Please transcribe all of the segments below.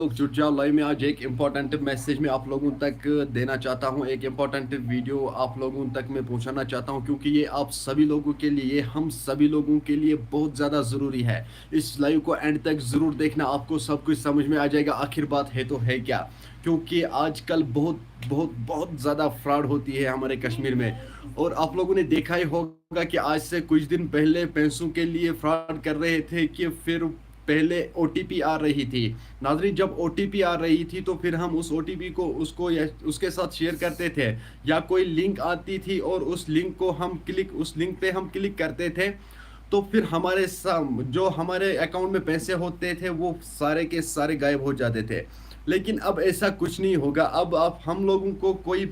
लोग जुट जाओ लाइव में। आज एक इम्पोर्टेंट मैसेज मैं आप लोगों तक देना चाहता हूं, एक इम्पोर्टेंट वीडियो आप लोगों तक मैं पहुंचाना चाहता हूं, क्योंकि ये आप सभी लोगों के लिए, ये हम सभी लोगों के लिए बहुत ज़्यादा ज़रूरी है। इस लाइव को एंड तक ज़रूर देखना, आपको सब कुछ समझ में आ जाएगा आखिर बात है तो है क्या। क्योंकि आजकल बहुत बहुत बहुत ज़्यादा फ्रॉड होती है हमारे कश्मीर में। और आप लोगों ने देखा ही होगा कि आज से कुछ दिन पहले पैसों के लिए फ्रॉड कर रहे थे कि फिर पहले ओटीपी आ रही थी। नाज़रीन, जब ओटीपी आ रही थी तो फिर हम उस ओटीपी को उसको या उसके साथ शेयर करते थे, या कोई लिंक आती थी और उस लिंक पे हम क्लिक करते थे, तो फिर जो हमारे अकाउंट में पैसे होते थे वो सारे के सारे गायब हो जाते थे। लेकिन अब ऐसा कुछ नहीं होगा। अब आप हम लोगों को कोई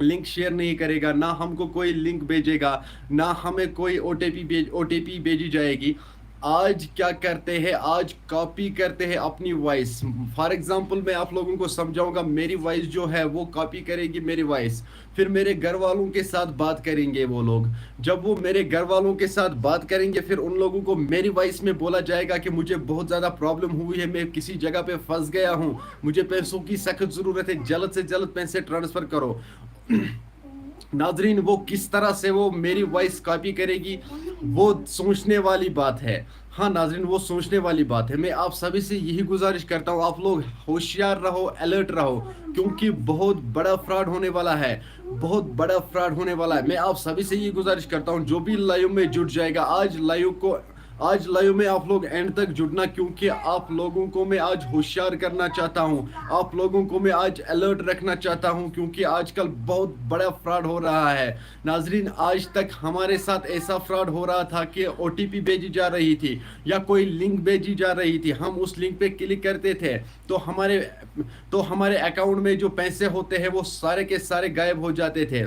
लिंक शेयर नहीं करेगा, ना हमको कोई लिंक भेजेगा, ना हमें कोई ओटीपी भेजी जाएगी। आज क्या करते हैं, आज कॉपी करते हैं अपनी वॉइस। फॉर एग्जांपल मैं आप लोगों को समझाऊंगा, मेरी वॉइस जो है वो कॉपी करेगी मेरी वॉइस, फिर मेरे घर वालों के साथ बात करेंगे वो लोग। जब वो मेरे घर वालों के साथ बात करेंगे, फिर उन लोगों को मेरी वॉइस में बोला जाएगा कि मुझे बहुत ज़्यादा प्रॉब्लम हुई है, मैं किसी जगह पे फंस गया हूँ, मुझे पैसों की सख्त ज़रूरत है, जल्द से जल्द पैसे ट्रांसफ़र करो। नाजरीन, वो किस तरह से वो मेरी वॉइस कॉपी करेगी, वो सोचने वाली बात है। हाँ नाजरीन, वो सोचने वाली बात है। मैं आप सभी से यही गुजारिश करता हूँ, आप लोग होशियार रहो, अलर्ट रहो, क्योंकि बहुत बड़ा फ्रॉड होने वाला है, बहुत बड़ा फ्रॉड होने वाला है। मैं आप सभी से यही गुजारिश करता हूँ, जो भी लाइव में जुट जाएगा आज लाइव में आप लोग एंड तक जुड़ना, क्योंकि आप लोगों को मैं आज होशियार करना चाहता हूं, आप लोगों को मैं आज अलर्ट रखना चाहता हूं, क्योंकि आजकल बहुत बड़ा फ्रॉड हो रहा है। नाजरीन, आज तक हमारे साथ ऐसा फ्रॉड हो रहा था कि ओटीपी भेजी जा रही थी या कोई लिंक भेजी जा रही थी, हम उस लिंक पे क्लिक करते थे तो हमारे अकाउंट में जो पैसे होते हैं वो सारे के सारे गायब हो जाते थे।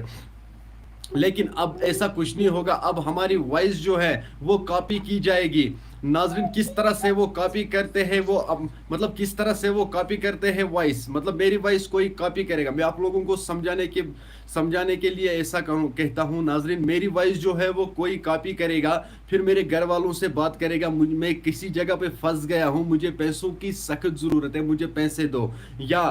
लेकिन अब ऐसा कुछ नहीं होगा, अब हमारी वॉइस जो है वो कॉपी की जाएगी। नाजरीन, किस तरह से वो कॉपी करते हैं, वो अब मतलब किस तरह से वो कॉपी करते हैं वॉइस, मतलब मेरी वॉइस कोई कॉपी करेगा। मैं आप लोगों को समझाने के लिए ऐसा कहता हूँ। नाजरीन, मेरी वॉइस जो है वो कोई कॉपी करेगा, फिर मेरे घर वालों से बात करेगा, मैं किसी जगह पे फंस गया हूँ, मुझे पैसों की सख्त ज़रूरत है, मुझे पैसे दो, या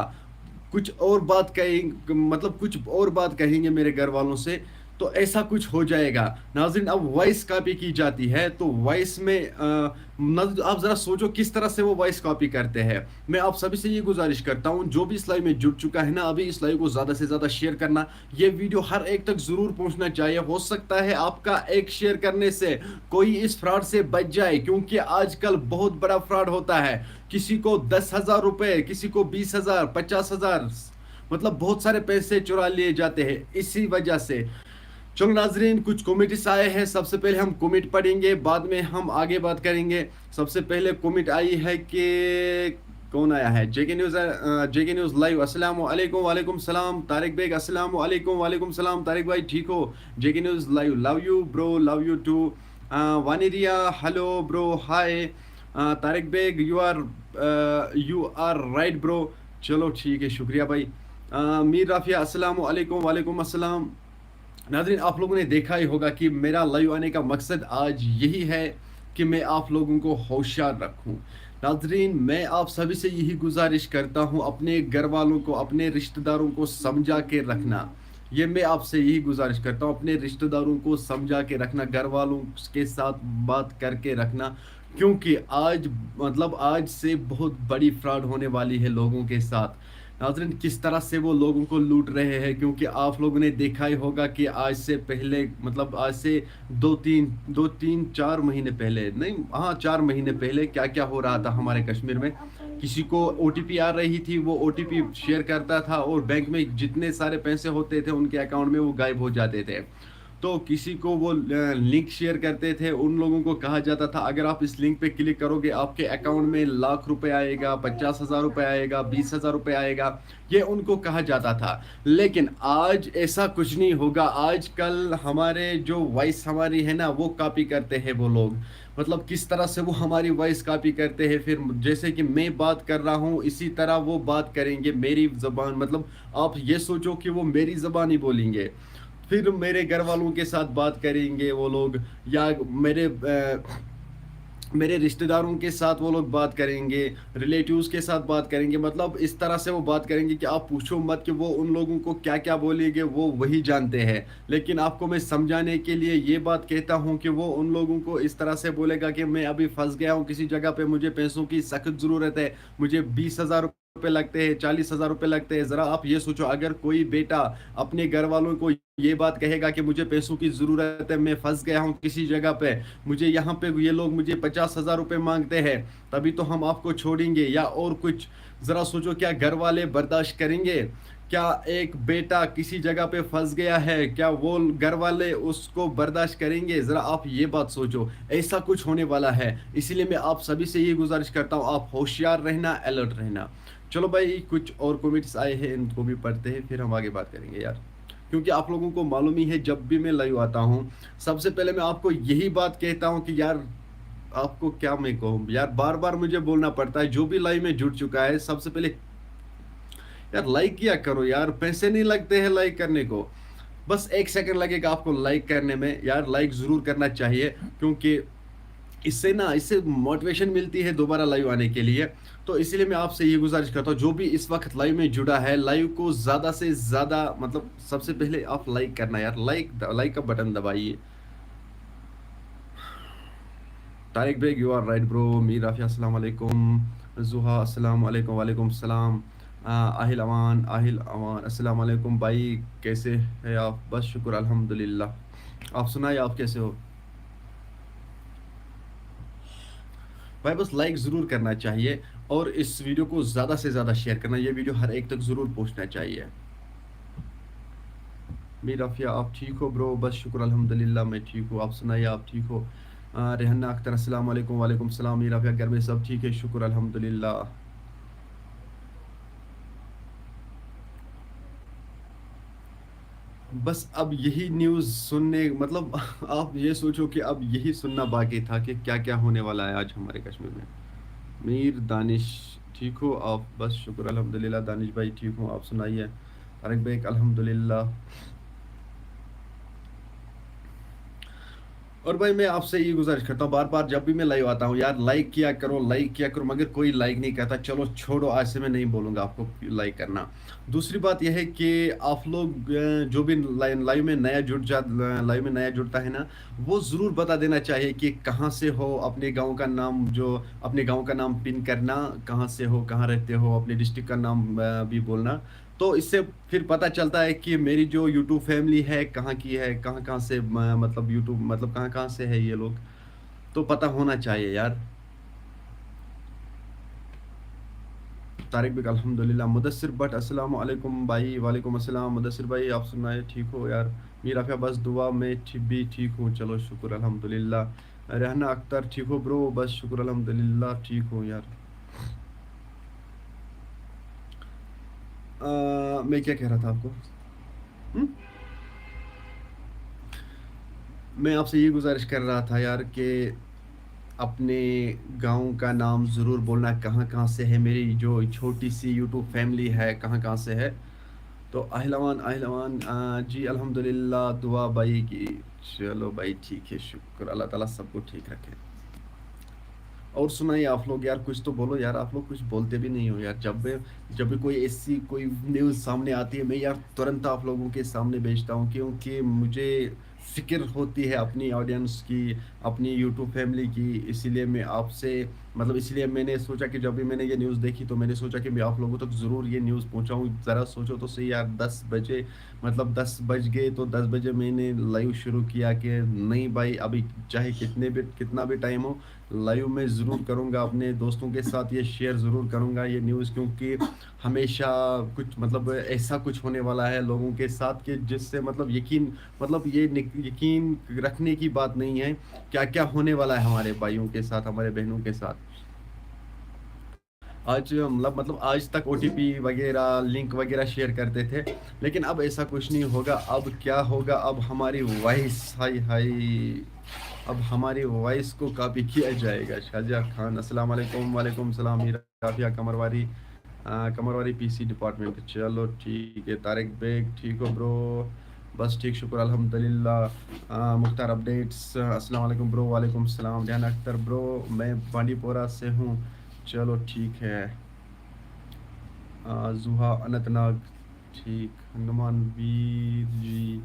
कुछ और बात कहेंगे, मतलब कुछ और बात कहेंगे मेरे घर वालों से, तो ऐसा कुछ हो जाएगा। नाज़रीन, अब वॉइस कॉपी की जाती है तो वॉइस में आप ज़रा सोचो किस तरह से वो वॉइस कॉपी करते हैं। मैं आप सभी से ये गुजारिश करता हूँ, जो भी इस लाइव में जुड़ चुका है ना, अभी इस लाइव को ज़्यादा से ज़्यादा शेयर करना, ये वीडियो हर एक तक ज़रूर पहुँचना चाहिए। हो सकता है आपका एक शेयर करने से कोई इस फ्रॉड से बच जाए, क्योंकि आजकल बहुत बड़ा फ्रॉड होता है। किसी को 10,000 रुपये, किसी को 20,000, 50,000, मतलब बहुत सारे पैसे चुरा लिए जाते हैं इसी वजह से। चलो नाजरीन, कुछ कमेंट्स आए हैं, सबसे पहले हम कमेंट पढ़ेंगे, बाद में हम आगे बात करेंगे। सबसे पहले कमेंट आई है कि कौन आया है, जेके न्यूज़ लाइव, अस्सलाम वालेकुम। वालेकुम सलाम तारिक बेग, अस्सलाम वालेकुम। वालेकुम सलाम तारिक भाई, ठीक हो? JK news live, love you bro, love you too. वानिरिया, hello bro, hi. Tariq Baig, you are right bro. चलो ठीक है, शुक्रिया भाई। मीर राफिया, अस्सलाम वालेकुम। वालेकुम अस्सलाम। नाज़रीन, आप लोगों ने देखा ही होगा कि मेरा लाइव आने का मकसद आज यही है कि मैं आप लोगों को होशियार रखूं। नाज़रीन, मैं आप सभी से यही गुजारिश करता हूं, अपने घर वालों को, अपने रिश्तेदारों को समझा के रखना। ये मैं आपसे यही गुजारिश करता हूं, अपने रिश्तेदारों को समझा के रखना, घर वालों के साथ बात करके रखना, क्योंकि आज से बहुत बड़ी फ्रॉड होने वाली है लोगों के साथ। नाज़रीन, किस तरह से वो लोगों को लूट रहे हैं, क्योंकि आप लोगों ने देखा ही होगा कि आज से 4 महीने पहले, नहीं हाँ 4 महीने पहले क्या क्या हो रहा था हमारे कश्मीर में। किसी को ओटीपी आ रही थी, वो ओटीपी शेयर करता था और बैंक में जितने सारे पैसे होते थे उनके अकाउंट में वो गायब हो जाते थे। तो किसी को वो लिंक शेयर करते थे, उन लोगों को कहा जाता था अगर आप इस लिंक पे क्लिक करोगे आपके अकाउंट में लाख रुपए आएगा, 50,000 रुपये आएगा, 20,000 रुपये आएगा, ये उनको कहा जाता था। लेकिन आज ऐसा कुछ नहीं होगा। आजकल हमारे जो वॉइस हमारी है ना, वो कॉपी करते हैं वो लोग। मतलब किस तरह से वो हमारी वॉइस कॉपी करते हैं, फिर जैसे कि मैं बात कर रहा हूँ इसी तरह वो बात करेंगे मेरी ज़बान, मतलब आप ये सोचो कि वो मेरी ज़बान ही बोलेंगे, फिर मेरे घर वालों के साथ बात करेंगे वो लोग, या मेरे रिश्तेदारों के साथ वो लोग बात करेंगे, रिलेटिव्स के साथ बात करेंगे, मतलब इस तरह से वो बात करेंगे कि आप पूछो मत कि वो उन लोगों को क्या क्या बोलेंगे, वो वही जानते हैं। लेकिन आपको मैं समझाने के लिए ये बात कहता हूँ कि वो उन लोगों को इस तरह से बोलेगा कि मैं अभी फंस गया हूँ किसी जगह पे, मुझे पैसों की सख्त ज़रूरत है, मुझे 20,000 रुपये लगते हैं, 40,000 रुपये लगते हैं। ज़रा आप ये सोचो, अगर कोई बेटा अपने घर वालों को ये बात कहेगा कि मुझे पैसों की ज़रूरत है, मैं फंस गया हूँ किसी जगह पे, मुझे यहाँ पे ये लोग मुझे 50,000 रुपये मांगते हैं, तभी तो हम आपको छोड़ेंगे, या और कुछ। ज़रा सोचो, क्या घर वाले बर्दाश्त करेंगे? क्या एक बेटा किसी जगह पे फंस गया है, क्या वो घर वाले उसको बर्दाश्त करेंगे? ज़रा आप ये बात सोचो, ऐसा कुछ होने वाला है। इसीलिए मैं आप सभी से ये गुजारिश करता हूँ, आप होशियार रहना, अलर्ट रहना। चलो भाई, कुछ और कमेंट्स आए हैं, इनको भी पढ़ते हैं, फिर हम आगे बात करेंगे यार। क्योंकि आप लोगों को मालूम ही है, जब भी मैं लाइव आता हूँ, सबसे पहले मैं आपको यही बात कहता हूँ कि यार, आपको क्या मैं कहूँ यार, बार बार मुझे बोलना पड़ता है, जो भी लाइव में जुड़ चुका है, सबसे पहले यार लाइक किया करो यार, पैसे नहीं लगते हैं लाइक करने को, बस 1 सेकंड लगेगा आपको लाइक करने में। यार लाइक ज़रूर करना चाहिए, क्योंकि इससे मोटिवेशन मिलती है दोबारा लाइव आने के लिए। तो इसीलिए मैं आपसे ये गुजारिश करता हूँ, जो भी इस वक्त लाइव में जुड़ा है, लाइव को ज़्यादा से ज़्यादा, मतलब सबसे पहले आप लाइक करना यार, लाइक का बटन दबाइए। Tariq Baig, you are right bro. Mir Afia, अस्सलाम वालेकुम। जुहा, अस्सलाम वालेकुम। वालेकुम सलाम। आहिल अमान, अस्सलाम वालेकुम भाई, कैसे है आप? बस शुक्र अल्हम्दुलिल्लाह, आप सुनाइए, आप कैसे हो भाई? बस लाइक ज़रूर करना चाहिए, और इस वीडियो को ज़्यादा से ज़्यादा शेयर करना, ये वीडियो हर एक तक ज़रूर पहुंचना चाहिए। मीर आफिया, आप ठीक हो ब्रो? बस शुक्र अल्हम्दुलिल्लाह, मैं ठीक हूँ, आप सुनाइए, आप ठीक हो? रेहाना अख्तर, अस्सलाम वालेकुम। वालेकुम सलाम। मीर आफिया, घर में सब ठीक है? शुक्र अल्हम्दुलिल्लाह। बस अब यही न्यूज़ सुनने, मतलब आप ये सोचो कि अब यही सुनना बाकी था कि क्या क्या होने वाला है आज हमारे कश्मीर में। मीर दानिश, ठीक हो आप? बस शुक्र अल्हम्दुलिल्लाह। दानिश भाई ठीक हूँ, आप सुनाइए? तारिक बेग, अल्हम्दुलिल्लाह। और भाई मैं आपसे ये गुजारिश करता हूँ, बार बार जब भी मैं लाइव आता हूँ यार, लाइक किया करो, लाइक किया करो, मगर कोई लाइक नहीं करता। चलो छोड़ो, आज से मैं नहीं बोलूँगा आपको लाइक करना। दूसरी बात यह है कि आप लोग जो भी लाइव में नया जुड़ता है ना, वो ज़रूर बता देना चाहिए कि कहाँ से हो, अपने गाँव का नाम, जो अपने गाँव का नाम पिन करना, कहाँ से हो, कहाँ रहते हो, अपने डिस्ट्रिक्ट का नाम भी बोलना। तो इससे फिर पता चलता है कि मेरी जो यूट्यूब फैमिली है कहाँ की है, कहाँ कहाँ से मतलब यूट्यूब, मतलब कहाँ कहाँ से है ये लोग, तो पता होना चाहिए यार। तारिक बिक, अल्हम्दुलिल्लाह। मुदस्सिर बट, अस्सलाम वालेकुम भाई। वालेकुम अस्सलाम मुदस्सिर भाई, आप सुनाए, ठीक हो यार? मीर आफिया, बस दुआ, मैं भी ठीक हूँ, चलो शुक्र अल्हम्दुलिल्लाह। रहना अख्तर, ठीक हो ब्रो? बस शुक्र अल्हम्दुलिल्लाह, ठीक हूँ यार। मैं क्या कह रहा था आपको? हम्म? मैं आपसे ये गुजारिश कर रहा था यार कि अपने गाँव का नाम ज़रूर बोलना, कहाँ कहाँ से है, मेरी जो छोटी सी यूट्यूब फैमिली है कहाँ कहाँ से है। तो अहलवान अहलवान, जी अल्हम्दुलिल्लाह, दुआ भाई की। चलो भाई ठीक है, शुक्र, अल्लाह ताला सबको ठीक रखे। और सुनाइए आप लोग यार, कुछ तो बोलो यार, आप लोग कुछ बोलते भी नहीं हो यार। जब भी कोई ऐसी कोई न्यूज़ सामने आती है, मैं यार तुरंत आप लोगों के सामने भेजता हूँ, क्योंकि मुझे फ़िक्र होती है अपनी ऑडियंस की, अपनी यूट्यूब फैमिली की। इसीलिए मैं आपसे, मतलब इसलिए मैंने सोचा कि जब भी मैंने ये न्यूज़ देखी, तो मैंने सोचा कि मैं आप लोगों तक ज़रूर ये न्यूज़ पहुँचाऊँ। ज़रा सोचो तो सही यार, 10 बजे, मतलब 10 बज गए, तो 10 बजे मैंने लाइव शुरू किया कि नहीं भाई, अभी चाहे कितना भी टाइम हो, लाइव में ज़रूर करूँगा, अपने दोस्तों के साथ ये शेयर ज़रूर करूँगा ये न्यूज़, क्योंकि हमेशा कुछ, मतलब ऐसा कुछ होने वाला है लोगों के साथ कि जिससे, मतलब यकीन, मतलब ये यकीन रखने की बात नहीं है, क्या क्या होने वाला है हमारे भाइयों के साथ, हमारे बहनों के साथ। आज मतलब आज तक ओटीपी वगैरह, लिंक वगैरह शेयर करते थे, लेकिन अब ऐसा कुछ नहीं होगा। अब क्या होगा, अब हमारी वॉइस, हाय हाय, अब हमारी वॉइस को कॉपी किया जाएगा। शाहजहा खान, अस्सलाम वालेकुम। वालेकुम सलाम। मीरा काफिया, कमरवारी पीसी डिपार्टमेंट, चलो ठीक है। तारिक बेग, ठीक हो ब्रो? बस ठीक, शुक्र अल्हम्दुलिल्लाह। मुख्तार अपडेट्स, अस्सलाम वालेकुम ब्रो। वालेकुम सलाम। ध्यान अख्तर ब्रो, मैं बांडीपोरा से हूँ। चलो ठीक है। जुहा अनंतनाग, ठीक। नुमान वीर जी,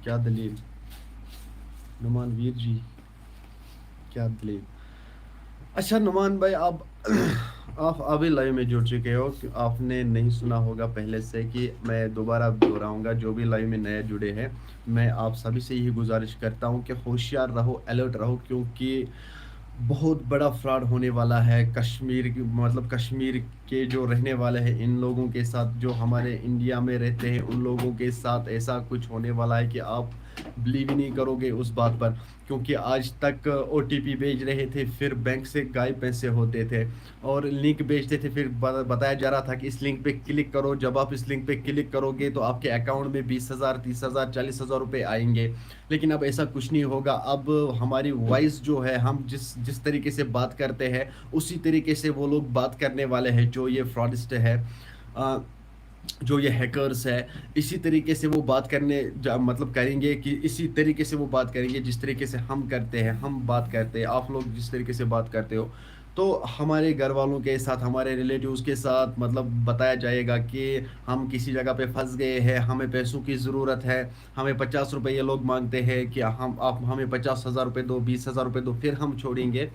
क्या दलील? नुमान वीर जी, क्या दलील? अच्छा नुमान भाई, आप आप अभी लाइव में जुड़ चुके हो कि आपने नहीं सुना होगा पहले से कि मैं दोबारा दोहराऊंगा। जो भी लाइव में नए जुड़े हैं, मैं आप सभी से यही गुजारिश करता हूं कि होशियार रहो, अलर्ट रहो, क्योंकि बहुत बड़ा फ्रॉड होने वाला है कश्मीर मतलब कश्मीर के जो रहने वाले हैं इन लोगों के साथ, जो हमारे इंडिया में रहते हैं उन लोगों के साथ ऐसा कुछ होने वाला है कि आप बिलीव ही नहीं करोगे उस बात पर। क्योंकि आज तक ओटीपी भेज रहे थे, फिर बैंक से गायब पैसे होते थे, और लिंक भेजते थे, फिर बताया जा रहा था कि इस लिंक पे क्लिक करो। जब आप इस लिंक पे क्लिक करोगे तो आपके अकाउंट में 20,000, 30,000, 40,000 रुपए आएंगे। लेकिन अब ऐसा कुछ नहीं होगा। अब हमारी वॉइस जो है, हम जिस जिस तरीके से बात करते हैं उसी तरीके से वो लोग बात करने वाले हैं, जो ये फ्रॉडिस्ट है, अ, जो ये हैकर्स है। इसी तरीके से वो बात मतलब करेंगे कि इसी तरीके से वो बात करेंगे जिस तरीके से हम करते हैं, हम बात करते हैं, आप लोग जिस तरीके से बात करते हो। तो हमारे घर वालों के साथ, हमारे रिलेटिव्स के साथ मतलब बताया जाएगा कि हम किसी जगह पे फंस गए हैं, हमें पैसों की ज़रूरत है, हमें 50 रुपये ये लोग मांगते हैं कि हम आप हमें 50,000 रुपये दो, 20,000 रुपये दो, फिर हम छोड़ेंगे।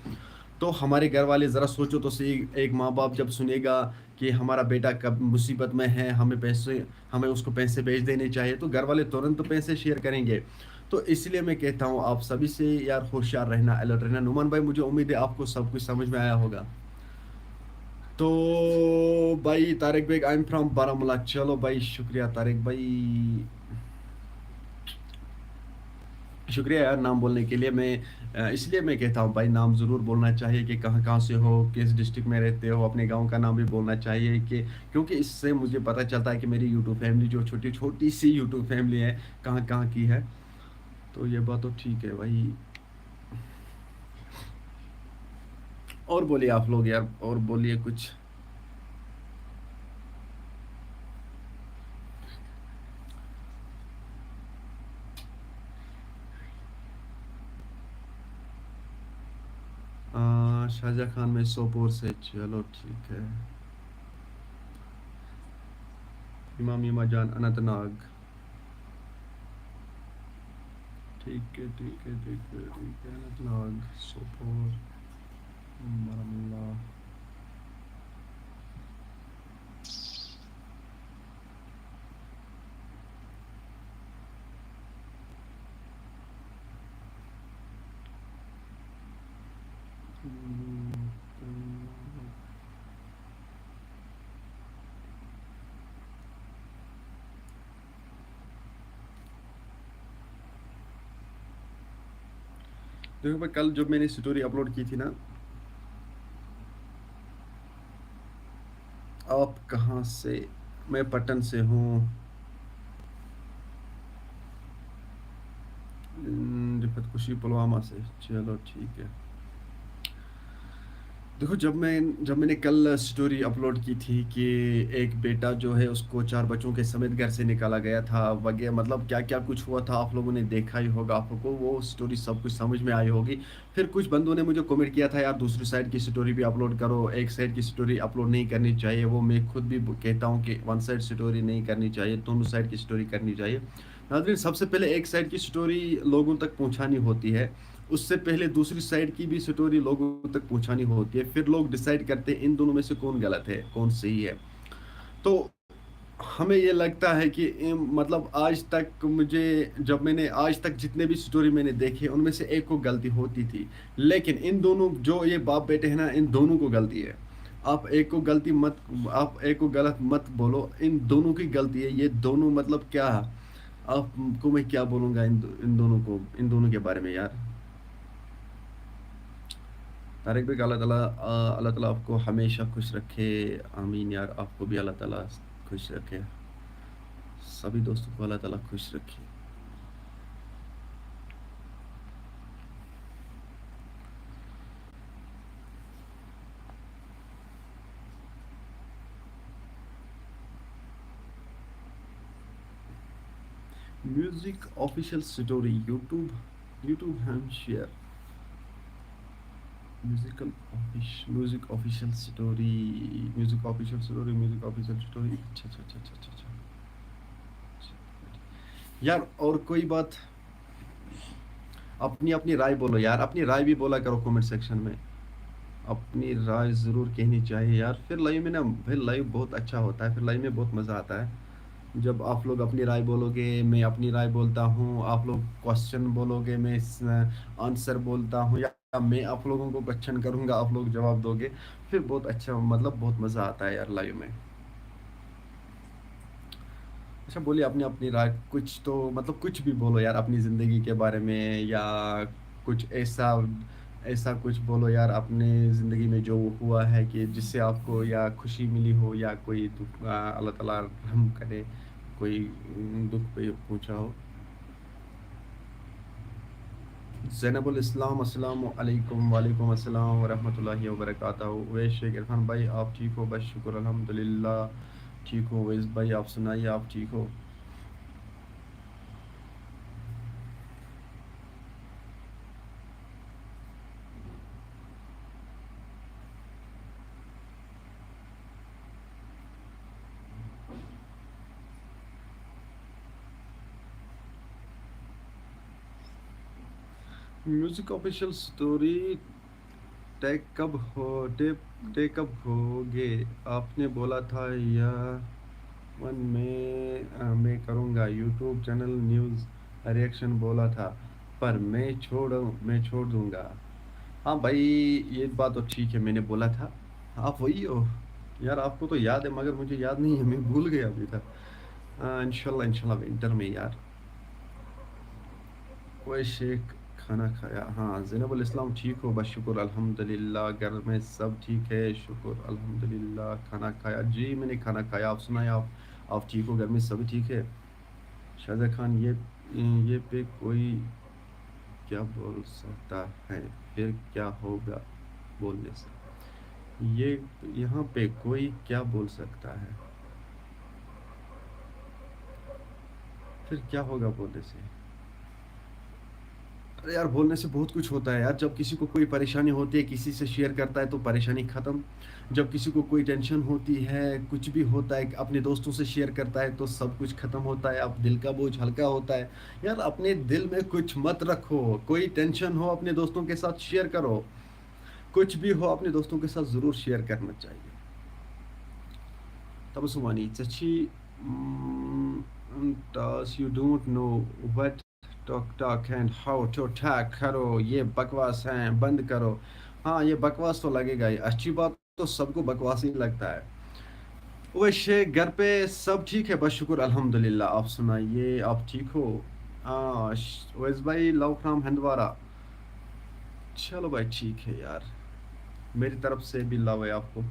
तो हमारे घर वाले ज़रा सोचो तो सही, एक माँ बाप जब सुनेगा कि हमारा बेटा कब मुसीबत में है, हमें उसको पैसे भेज देने चाहिए, तो घर वाले तुरंत तो पैसे शेयर करेंगे। तो इसलिए मैं कहता हूँ आप सभी से यार होशियार रहना, अलर्ट रहना। नुमान भाई, मुझे उम्मीद है आपको सब कुछ समझ में आया होगा। तो भाई तारिक भाई, आई एम फ्रॉम बारामूला। चलो भाई, शुक्रिया तारिक भाई, शुक्रिया यार नाम बोलने के लिए। इसलिए मैं कहता हूँ भाई, नाम ज़रूर बोलना चाहिए कि कहाँ कहाँ से हो, किस डिस्ट्रिक्ट में रहते हो, अपने गांव का नाम भी बोलना चाहिए कि क्योंकि इससे मुझे पता चलता है कि मेरी यूट्यूब फैमिली, जो छोटी छोटी सी यूट्यूब फैमिली है, कहाँ कहाँ की है। तो ये बात तो ठीक है भाई। और बोलिए आप लोग यार, और बोलिए कुछ। शाहजहाँ खान में सोपोर से, चलो ठीक है। इमाम इमा जान अनंतनाग, ठीक है ठीक है ठीक है ठीक है। अनंतनाग, सोपोर, बारामूला। देखो भाई, कल जब मैंने स्टोरी अपलोड की थी ना, आप कहाँ से? मैं पटन से हूँ। रिफत खुशी पुलवामा से, चलो ठीक है। देखो, जब मैंने कल स्टोरी अपलोड की थी कि एक बेटा जो है उसको 4 बच्चों के समेत घर से निकाला गया था वगैरह, मतलब क्या क्या कुछ हुआ था, आप लोगों ने देखा ही होगा, आपको वो स्टोरी सब कुछ समझ में आई होगी। फिर कुछ बंदों ने मुझे कमेंट किया था, यार दूसरी साइड की स्टोरी भी अपलोड करो, एक साइड की स्टोरी अपलोड नहीं करनी चाहिए। वो मैं खुद भी कहता हूँ कि वन साइड स्टोरी नहीं करनी चाहिए, दोनों साइड की स्टोरी करनी चाहिए। नाज़रीन, सबसे पहले एक साइड की स्टोरी लोगों तक पहुँचानी होती है, उससे पहले दूसरी साइड की भी स्टोरी लोगों तक पहुंचानी होती है, फिर लोग डिसाइड करते हैं इन दोनों में से कौन गलत है कौन सही है। तो हमें ये लगता है कि मतलब आज तक मुझे, जब मैंने आज तक जितने भी स्टोरी मैंने देखे उनमें से एक को गलती होती थी, लेकिन इन दोनों जो ये बाप बेटे हैं ना, इन दोनों को गलती है। आप एक को गलती मत आप एक को गलत मत बोलो, इन दोनों की गलती है ये दोनों। मतलब क्या, आपको मैं क्या बोलूँगा इन दोनों के बारे में यार। तारिक भाई, अल्लाह ताला आपको हमेशा खुश रखे। आमीन यार, आपको भी अल्लाह ताला खुश रखे, सभी दोस्तों को अल्लाह ताला खुश रखे। Music official story YouTube, YouTube हैम share music official story, music official story, music official story. अच्छा अच्छा अच्छा अच्छा अच्छा अच्छा। यार और कोई बात, अपनी अपनी राय बोलो यार, अपनी राय भी बोला करो कमेंट सेक्शन में। अपनी राय ज़रूर कहनी चाहिए यार, फिर लाइव में ना, फिर लाइव बहुत अच्छा होता है, फिर लाइव में बहुत मज़ा आता है जब आप लोग अपनी राय बोलोगे, मैं अपनी राय बोलता हूँ, आप लोग क्वेश्चन बोलोगे, मैं आंसर बोलता हूँ, या मैं आप लोगों को क्वेश्चन करूँगा, आप लोग जवाब दोगे। फिर बहुत अच्छा, मतलब बहुत मज़ा आता है यार लाइव में। अच्छा बोलिए अपनी अपनी राय, कुछ तो मतलब कुछ भी बोलो यार अपनी ज़िंदगी के बारे में, या कुछ ऐसा, ऐसा कुछ बोलो यार अपने ज़िंदगी में जो हुआ है कि जिससे आपको या खुशी मिली हो, या कोई दुख अल्लाह ताला रहम करे, कोई दुख पे पूछा हो। ज़ैनबुल इस्लाम, अस्सलाम वालेकुम, वालेकुम अस्सलाम व रहमतुल्लाहि व बरकातहू। उवैस शेख इरफान भाई आप ठीक हो? बस शुक्र अल्हम्दुलिल्लाह ठीक हो। उवैस भाई आप सुनाइए, आप ठीक हो? म्यूजिक ऑफिशियल स्टोरी, टैग कब हो, टैग कब होगे? आपने बोला था या वन में मैं करूँगा यूट्यूब चैनल न्यूज़ रिएक्शन बोला था, पर मैं छोड़ दूँगा। हाँ भाई, ये बात तो ठीक है, मैंने बोला था। आप वही हो यार, आपको तो याद है मगर मुझे याद नहीं है, मैं भूल गया अभी तक। इंशाल्लाह इंशाल्लाह विंटर में यार। कोई शेख, खाना खाया? हाँ ज़ैनबुल इस्लाम ठीक हो? बस शुक्र अल्हम्दुलिल्लाह, घर में सब ठीक है, शुक्र अल्हम्दुलिल्लाह। खाना खाया? जी मैंने खाना खाया। आप सुनाए, आप ठीक हो? घर में सभी ठीक है? शाहजहाँ खान, ये पे कोई क्या बोल सकता है, फिर क्या होगा बोलने से? ये यहाँ पे कोई क्या बोल सकता है, फिर क्या होगा बोलने से? अरे यार बोलने से बहुत कुछ होता है यार, जब किसी को कोई परेशानी होती है, किसी से शेयर करता है तो परेशानी ख़त्म। जब किसी को कोई टेंशन होती है, कुछ भी होता है, अपने दोस्तों से शेयर करता है तो सब कुछ ख़त्म होता है, अब दिल का बोझ हल्का होता है। यार अपने दिल में कुछ मत रखो, कोई टेंशन हो अपने दोस्तों के साथ शेयर करो, कुछ भी हो अपने दोस्तों के साथ ज़रूर शेयर करना चाहिए। Tabasumani, Chachi, does you don't know what talk and how to talk करो, ये बकवास हैं, बंद करो। हाँ ये बकवास तो लगेगा ही, अच्छी बात तो सबको बकवास ही लगता है। वैसे घर पे सब ठीक है? बस शुक्र अल्हम्दुलिल्लाह। आप सुनाइए, आप ठीक हो? हाँ वैस भाई लव फ्रॉम हंदवारा। चलो भाई ठीक है यार, मेरी तरफ से भी लव है आपको।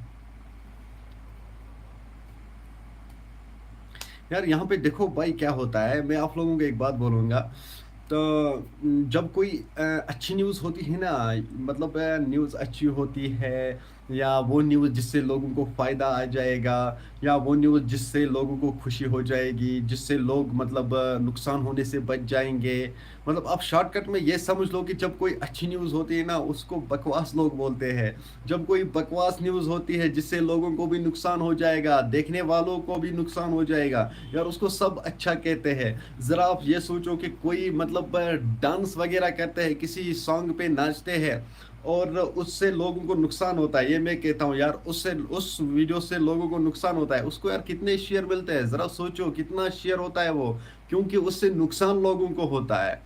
यार यहाँ पे देखो भाई क्या होता है, मैं आप लोगों को एक बात बोलूँगा। तो जब कोई अच्छी न्यूज़ होती है ना, मतलब न्यूज़ अच्छी होती है, या वो न्यूज़ जिससे लोगों को फ़ायदा आ जाएगा, या वो न्यूज़ जिससे लोगों को खुशी हो जाएगी, जिससे लोग मतलब नुकसान होने से बच जाएंगे। मतलब आप शॉर्टकट में ये समझ लो कि जब कोई अच्छी न्यूज़ होती है ना, उसको बकवास लोग बोलते हैं। जब कोई बकवास न्यूज़ होती है जिससे लोगों को भी नुकसान हो जाएगा, देखने वालों को भी नुकसान हो जाएगा, यार उसको सब अच्छा कहते हैं। ज़रा आप ये सोचो कि कोई मतलब डांस वगैरह करते हैं, किसी सॉन्ग पे नाचते हैं, और उससे लोगों को नुकसान होता है, ये मैं कहता हूँ यार, उससे उस वीडियो से लोगों को नुकसान होता है, उसको यार कितने शेयर मिलते हैं, ज़रा सोचो कितना शेयर होता है वो, क्योंकि उससे नुकसान लोगों को होता है,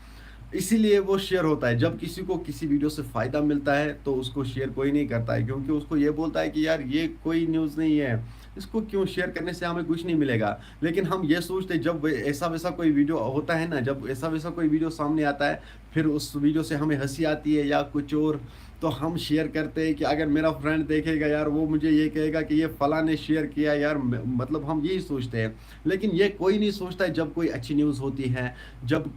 इसीलिए वो शेयर होता है। जब किसी को किसी वीडियो से फ़ायदा मिलता है तो उसको शेयर कोई नहीं करता है, क्योंकि उसको ये बोलता है कि यार ये कोई न्यूज़ नहीं है, इसको क्यों शेयर करने से हमें कुछ नहीं मिलेगा। लेकिन हम ये सोचते जब ऐसा वैसा कोई वीडियो होता है ना, जब ऐसा वैसा कोई वीडियो सामने आता है, फिर उस वीडियो से हमें हंसी आती है या कुछ और, तो हम शेयर करते हैं कि अगर मेरा फ्रेंड देखेगा यार वो मुझे ये कहेगा कि ये फला ने शेयर किया यार, मतलब हम यही सोचते हैं। लेकिन ये कोई नहीं सोचता है जब कोई अच्छी न्यूज़ होती है, जब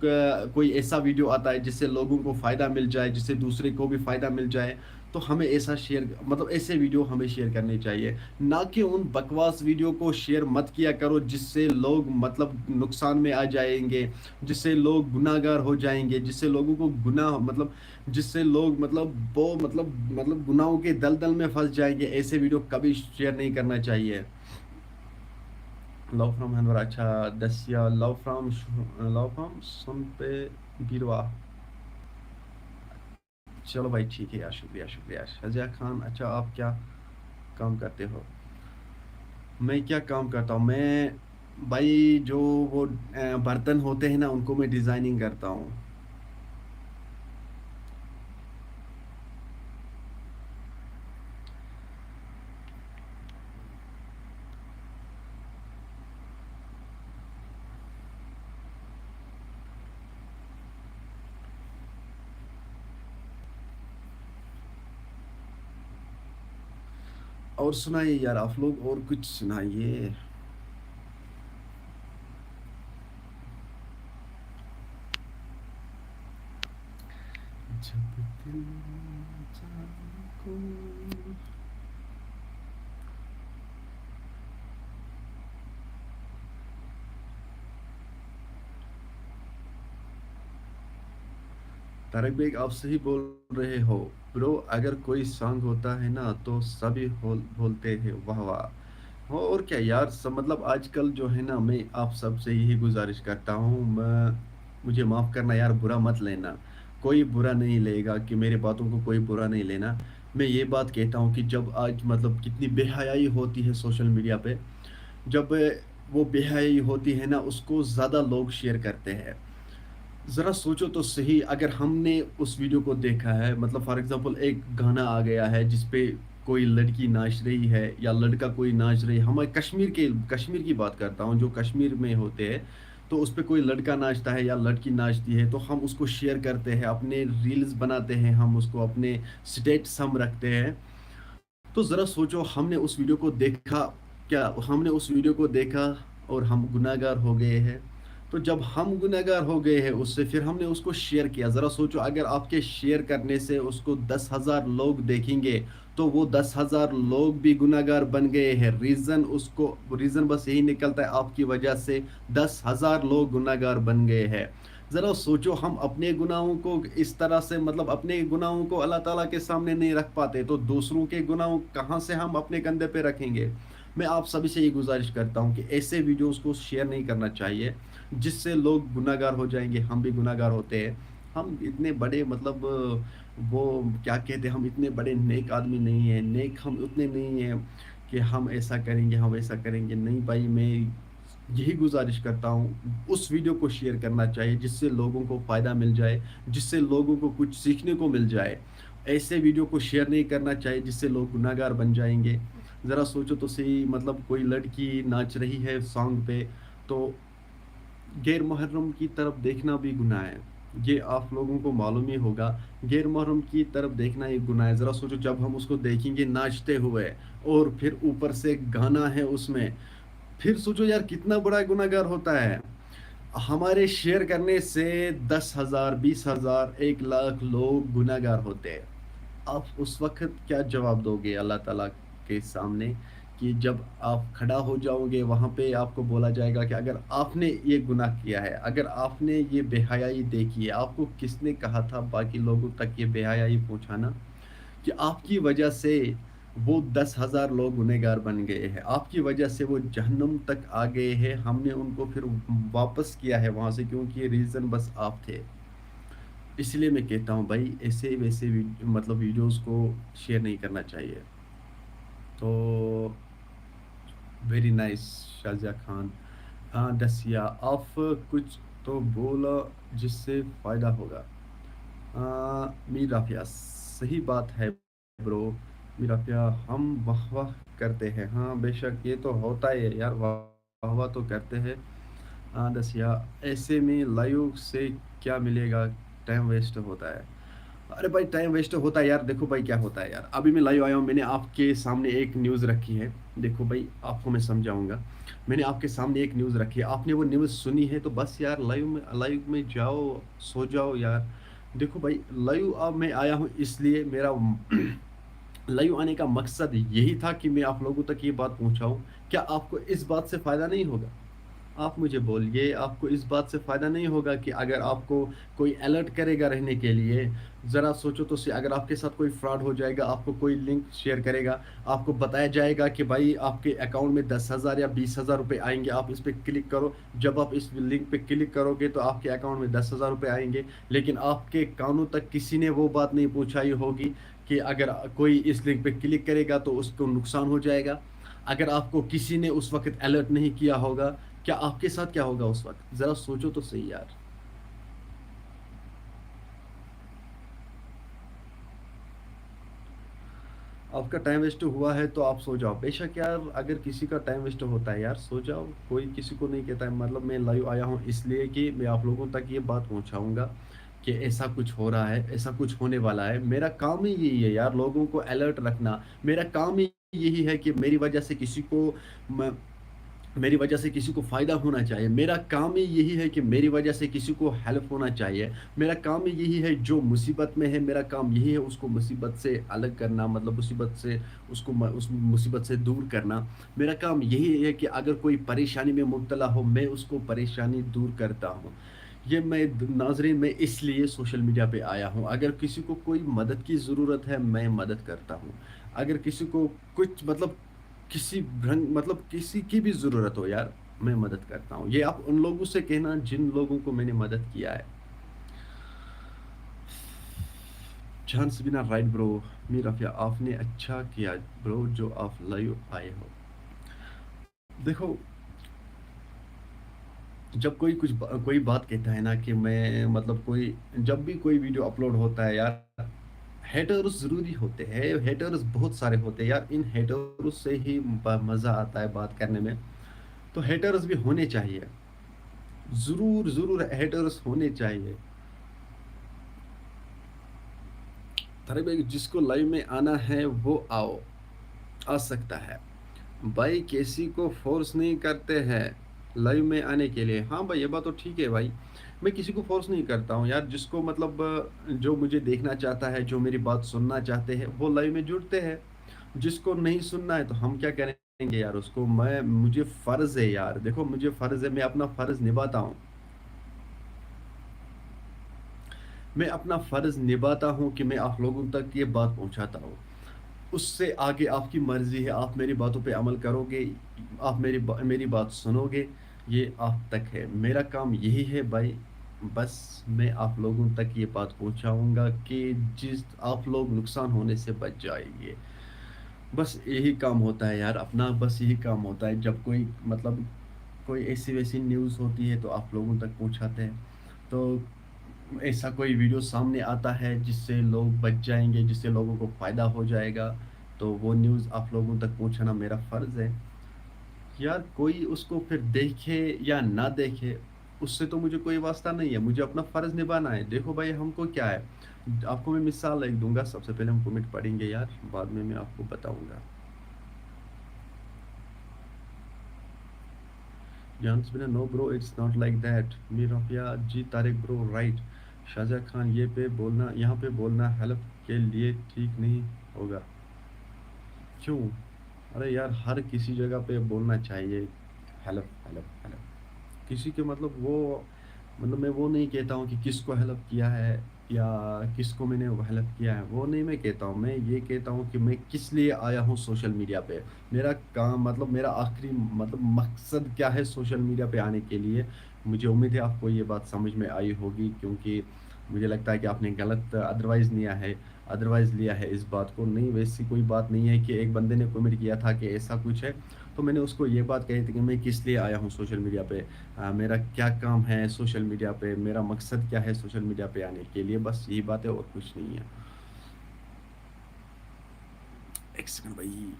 कोई ऐसा वीडियो आता है जिससे लोगों को फ़ायदा मिल जाए, जिससे दूसरे को भी फ़ायदा मिल जाए, تو ہمیں ایسا شیئر مطلب ایسے ویڈیو ہمیں شیئر کرنے چاہیے، نہ کہ ان بکواس ویڈیو کو شیئر مت کیا کرو جس سے لوگ مطلب نقصان میں آ جائیں گے، جس سے لوگ گناہ گار ہو جائیں گے، جس سے لوگوں کو گناہ مطلب جس سے لوگ مطلب وہ مطلب گناہوں کے دلدل میں پھنس جائیں گے۔ ایسے ویڈیو کبھی شیئر نہیں کرنا چاہیے۔ لو فرام ہنور، اچھا دسیا لو فرام سن پہ بیروا۔ چلو بھائی ٹھیک ہے یار، شکریہ شکریہ۔ شجا خان، اچھا آپ کیا کام کرتے ہو؟ میں کیا کام کرتا ہوں؟ میں بھائی جو وہ برتن ہوتے ہیں نا ان کو میں ڈیزائننگ کرتا ہوں۔ اور سنائیے یار آپ لوگ، اور کچھ سنائیے۔ جب دل چاہے کوئی طارق بیگ، آپ صحیح بول رہے ہو برو، اگر کوئی سانگ ہوتا ہے نا تو سبھی بولتے ہیں واہ واہ ہو۔ اور کیا یار، سب مطلب آج کل جو ہے نا، میں آپ سب سے یہی گزارش کرتا ہوں، مجھے معاف کرنا یار، برا مت لینا، کوئی برا نہیں لے گا، کہ میرے باتوں کو کوئی برا نہیں لینا۔ میں یہ بات کہتا ہوں کہ جب آج مطلب کتنی بے حیائی ہوتی ہے سوشل میڈیا پہ، جب وہ بے حیائی ہوتی ہے نا اس کو زیادہ لوگ شیئر کرتے ہیں۔ ذرا سوچو تو صحیح، اگر ہم نے اس ویڈیو کو دیکھا ہے، مطلب فار ایگزامپل ایک گانا آ گیا ہے جس پہ کوئی لڑکی ناچ رہی ہے یا لڑکا کوئی ناچ رہی ہے، ہمارے کشمیر کی بات کرتا ہوں، جو کشمیر میں ہوتے ہیں، تو اس پہ کوئی لڑکا ناچتا ہے یا لڑکی ناچتی ہے تو ہم اس کو شیئر کرتے ہیں، اپنے ریلز بناتے ہیں، ہم اس کو اپنے سٹیٹس ہم رکھتے ہیں۔ تو ذرا سوچو، ہم نے اس ویڈیو کو دیکھا، کیا ہم نے اس ویڈیو کو دیکھا اور ہم گناہ گار ہو گئے ہیں؟ تو جب ہم گناہ گار ہو گئے ہیں اس سے، پھر ہم نے اس کو شیئر کیا، ذرا سوچو اگر آپ کے شیئر کرنے سے اس کو 10,000 لوگ دیکھیں گے تو وہ 10,000 لوگ بھی گناہ گار بن گئے ہیں۔ ریزن بس یہی نکلتا ہے، آپ کی وجہ سے 10,000 لوگ گناہ گار بن گئے ہیں۔ ذرا سوچو، ہم اپنے گناہوں کو اس طرح سے مطلب اپنے گناہوں کو اللہ تعالیٰ کے سامنے نہیں رکھ پاتے تو دوسروں کے گناہوں کہاں سے ہم اپنے کندھے پہ رکھیں گے؟ میں آپ سبھی سے یہ گزارش کرتا ہوں کہ ایسے ویڈیوز کو شیئر نہیں کرنا چاہیے جس سے لوگ گناہ گار ہو جائیں گے، ہم بھی گناہ گار ہوتے ہیں۔ ہم اتنے بڑے مطلب وہ کیا کہتے ہیں، ہم اتنے بڑے نیک آدمی نہیں ہیں، نیک ہم اتنے نہیں ہیں کہ ہم ایسا کریں گے، ہم ایسا کریں گے نہیں بھائی۔ میں یہی گزارش کرتا ہوں، اس ویڈیو کو شیئر کرنا چاہیے جس سے لوگوں کو فائدہ مل جائے، جس سے لوگوں کو کچھ سیکھنے کو مل جائے۔ ایسے ویڈیو کو شیئر نہیں کرنا چاہیے جس سے لوگ گناہ گار بن جائیں گے۔ ذرا سوچو تو صحیح، مطلب کوئی لڑکی ناچ رہی ہے سانگ پہ تو غیر محرم کی طرف دیکھنا بھی گناہ ہے، یہ آپ لوگوں کو معلوم ہی ہوگا۔ غیر محرم کی طرف دیکھنا ایک گناہ ہے۔ ذرا سوچو، جب ہم اس کو دیکھیں گے ناچتے ہوئے اور پھر اوپر سے گانا ہے اس میں، پھر سوچو یار کتنا بڑا گناہ گار ہوتا ہے۔ ہمارے شیئر کرنے سے 10,000 20,000 1,00,000 لوگ گناہ گار ہوتے ہیں۔ آپ اس وقت کیا جواب دو گے اللہ تعالیٰ کے سامنے، کہ جب آپ کھڑا ہو جاؤ گے وہاں پہ آپ کو بولا جائے گا کہ اگر آپ نے یہ گناہ کیا ہے، اگر آپ نے یہ بے حیائی دیکھی ہے، آپ کو کس نے کہا تھا باقی لوگوں تک یہ بے حیائی پہنچانا، کہ آپ کی وجہ سے وہ 10,000 لوگ گنہگار بن گئے ہیں، آپ کی وجہ سے وہ جہنم تک آ گئے ہیں، ہم نے ان کو پھر واپس کیا ہے وہاں سے، کیونکہ ریزن بس آپ تھے۔ اس لیے میں کہتا ہوں بھائی، ایسے ویسے مطلب ویڈیوز کو شیئر نہیں کرنا چاہیے۔ تو ویری نائس شازیہ خان۔ ہاں دسیا، آپ کچھ تو بولا جس سے فائدہ ہوگا۔ میر رافیہ، صحیح بات ہے برو۔ میر رافیہ، ہم واہ واہ کرتے ہیں، ہاں بے شک یہ تو ہوتا ہے یار، واہ واہ تو کرتے ہیں۔ ہاں دسیا، ایسے میں لائیو سے کیا ملے گا؟ ٹائم ویسٹ ہوتا ہے۔ ارے بھائی ٹائم ویسٹ ہوتا ہے یار، دیکھو بھائی کیا ہوتا ہے یار، ابھی میں لائیو آیا ہوں، میں نے آپ کے سامنے ایک نیوز رکھی ہے، دیکھو بھائی آپ کو میں سمجھاؤں گا۔ میں نے آپ کے سامنے ایک نیوز رکھی ہے، آپ نے وہ نیوز سنی ہے تو بس یار لائیو میں جاؤ، سو جاؤ یار، देखो भाई, लाइव अब मैं आया हूँ इसलिए मेरा लाइव आने का मकसद यही था कि मैं आप लोगों तक ये बात पहुंचाऊं। क्या आपको इस बात से फायदा नहीं होगा? आप मुझे बोलिए, आपको इस बात से फायदा नहीं होगा कि अगर आपको कोई अलर्ट करेगा रहने के लिए? जरा सोचो तो सही, अगर आपके साथ कोई फ्रॉड हो जाएगा, आपको कोई लिंक शेयर करेगा, आपको बताया जाएगा कि भाई आपके अकाउंट में 10,000 या 20,000 रुपए आएंगे, आप इस पे क्लिक करो। जब आप इस लिंक पे क्लिक करोगे तो आपके अकाउंट में 10,000 रुपए आएंगे, लेकिन आपके कानों तक किसी ने वो बात नहीं पहुंचाई होगी कि अगर कोई इस लिंक पे क्लिक करेगा तो उसको नुकसान हो जाएगा। अगर आपको किसी ने उस वक्त अलर्ट नहीं किया होगा, क्या आपके साथ क्या होगा उस वक्त? जरा सोचो तो सही यार। आपका टाइम वेस्ट हुआ है तो आप सो जाओ बेशक यार, अगर किसी का टाइम वेस्ट होता है यार सो जाओ, कोई किसी को नहीं कहता है। मतलब मैं लाइव आया हूँ इसलिए कि मैं आप लोगों तक ये बात पहुंचाऊंगा कि ऐसा कुछ हो रहा है, ऐसा कुछ होने वाला है। मेरा काम ही यही है यार, लोगों को अलर्ट रखना। मेरा काम ही यही है कि मेरी वजह से किसी को मेरी वजह से किसी को फायदा होना चाहिए। मेरा काम ही यही है कि मेरी वजह से किसी को हेल्प होना चाहिए। मेरा काम ही यही है, जो मुसीबत में है मेरा काम यही है उसको मुसीबत से अलग करना, मतलब मुसीबत से उसको उस मुसीबत से दूर करना। मेरा काम यही है कि अगर कोई परेशानी में मुब्तला हो मैं उसको परेशानी दूर करता हूँ। ये मैं नाजरीन मैं इसलिए सोशल मीडिया पे आया हूँ। अगर किसी को कोई मदद की ज़रूरत है मैं मदद करता हूँ। अगर किसी को कुछ मतलब किसी भ्रंग मतलब किसी की भी ज़रूरत हो यार, मैं मदद करता हूँ। ये आप उन लोगों से कहना जिन लोगों को मैंने मदद किया है। चांस बिना राइट ब्रो। मीर रफिया, आपने अच्छा किया ब्रो जो आप लाइव आए हो। देखो, जब कोई बात कहता है ना कि मैं मतलब कोई जब भी कोई वीडियो अपलोड होता है यार, हेटर्स जरूरी होते हैं, हेटर्स बहुत सारे होते हैं यार। इन हेटर्स से ही मजा आता है बात करने में। तो हेटर्स भी होने चाहिए, जरूर जरूर हेटर्स होने चाहिए। अरे भाई, जिसको लाइव में आना है वो आओ, आ सकता है भाई, किसी को फोर्स नहीं करते हैं लाइव में आने के लिए। हाँ भाई, ये बात तो ठीक है भाई, मैं किसी को फोर्स नहीं करता हूँ यार। जिसको मतलब जो मुझे देखना चाहता है, जो मेरी बात सुनना चाहते हैं वो लाइव में जुड़ते हैं। जिसको नहीं सुनना है तो हम क्या करेंगे यार उसको। मैं मुझे फर्ज है यार, देखो मुझे फर्ज है, मैं अपना फर्ज निभाता हूँ। मैं अपना फर्ज निभाता हूँ कि मैं आप लोगों तक ये बात पहुँचाता हूँ। उससे आगे आपकी मर्जी है, आप मेरी बातों पे अमल करोगे, आप मेरी बात सुनोगे, ये आप तक है। मेरा काम यही है भाई, बस मैं आप लोगों तक ये बात पहुंचाऊंगा कि जिस आप लोग नुकसान होने से बच जाएंगे। बस यही काम होता है यार अपना, बस यही काम होता है। जब कोई मतलब कोई ऐसी वैसी न्यूज़ होती है तो आप लोगों तक पहुंचाते हैं। तो ऐसा कोई वीडियो सामने आता है जिससे लोग बच जाएंगे, जिससे लोगों को फ़ायदा हो जाएगा, तो वो न्यूज़ आप लोगों तक पहुंचाना मेरा फ़र्ज़ है। यार कोई उसको फिर देखे या ना देखे, उससे तो मुझे कोई वास्ता नहीं है, मुझे अपना फ़र्ज़ निभाना है। देखो भाई, हमको क्या है, आपको मैं मिसाल एक दूंगा। सबसे पहले हम कमेंट पढ़ेंगे यार, बाद में मैं आपको बताऊंगा। Jans been no bro, it's not like that. मीराफिया जी, तारिक ब्रो राइट। शाहजहाँ खान, ये पे बोलना, यहाँ पे बोलना हेल्प के लिए ठीक नहीं होगा? क्यों? अरे यार, हर किसी जगह पे बोलना चाहिए हेल्प हेल्प हेल्प। किसी के मतलब वो, मतलब मैं वो नहीं कहता हूँ कि किसको हेल्प किया है या किसको मैंने हेल्प किया है, वो नहीं मैं कहता हूँ। मैं ये कहता हूँ कि मैं किस लिए आया हूँ सोशल मीडिया पे। मेरा काम मतलब मेरा आखिरी मतलब मकसद क्या है सोशल मीडिया पे आने के लिए। मुझे उम्मीद है आपको ये बात समझ में आई होगी, क्योंकि मुझे लगता है कि आपने गलत अदरवाइज लिया है इस बात को। नहीं, वैसी कोई बात नहीं है कि एक बंदे ने कमेंट किया था कि ऐसा कुछ है, तो मैंने उसको ये बात कही थी कि मैं किस लिए आया हूँ सोशल मीडिया पे। मेरा क्या काम है सोशल मीडिया पे, मेरा मकसद क्या है सोशल मीडिया पे आने के लिए, बस यही बात है और कुछ नहीं है। एक सेकंड भाई।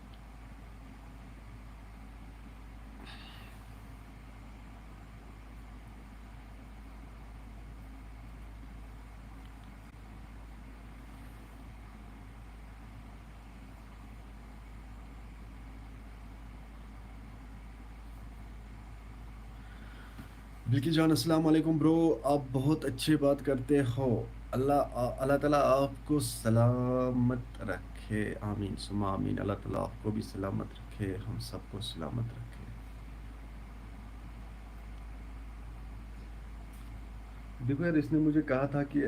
बिल्की जान, अस्सलाम वालेकुम ब्रो। आप बहुत अच्छी बात करते हो। अल्लाह ताला आपको सलामत रखे, आमीन सुमा आमीन। अल्लाह ताला आपको भी सलामत रखे, हम सबको सलामत रखे। देखो यार, इसने मुझे कहा था कि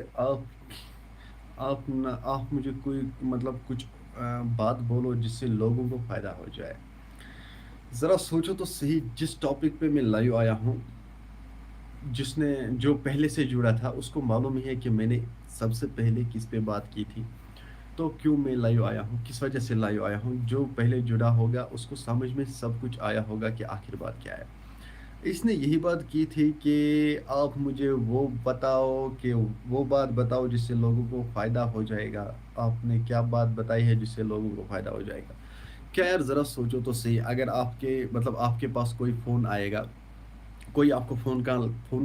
आप मुझे कोई मतलब कुछ बात बोलो जिससे लोगों को फायदा हो जाए। जरा सोचो तो सही, जिस टॉपिक पे मैं लाइव आया हूँ, जिसने जो पहले से जुड़ा था उसको मालूम ही है कि मैंने सबसे पहले किस पे बात की थी। तो क्यों मैं लाइव आया हूँ, किस वजह से लाइव आया हूँ, जो पहले जुड़ा होगा उसको समझ में सब कुछ आया होगा कि आखिर बात क्या है। इसने यही बात की थी कि आप मुझे वो बात बताओ जिससे लोगों को फ़ायदा हो जाएगा। आपने क्या बात बताई है जिससे लोगों को फ़ायदा हो जाएगा? क्या यार, ज़रा सोचो तो सही, अगर आपके पास कोई फ़ोन आएगा, कोई आपको फ़ोन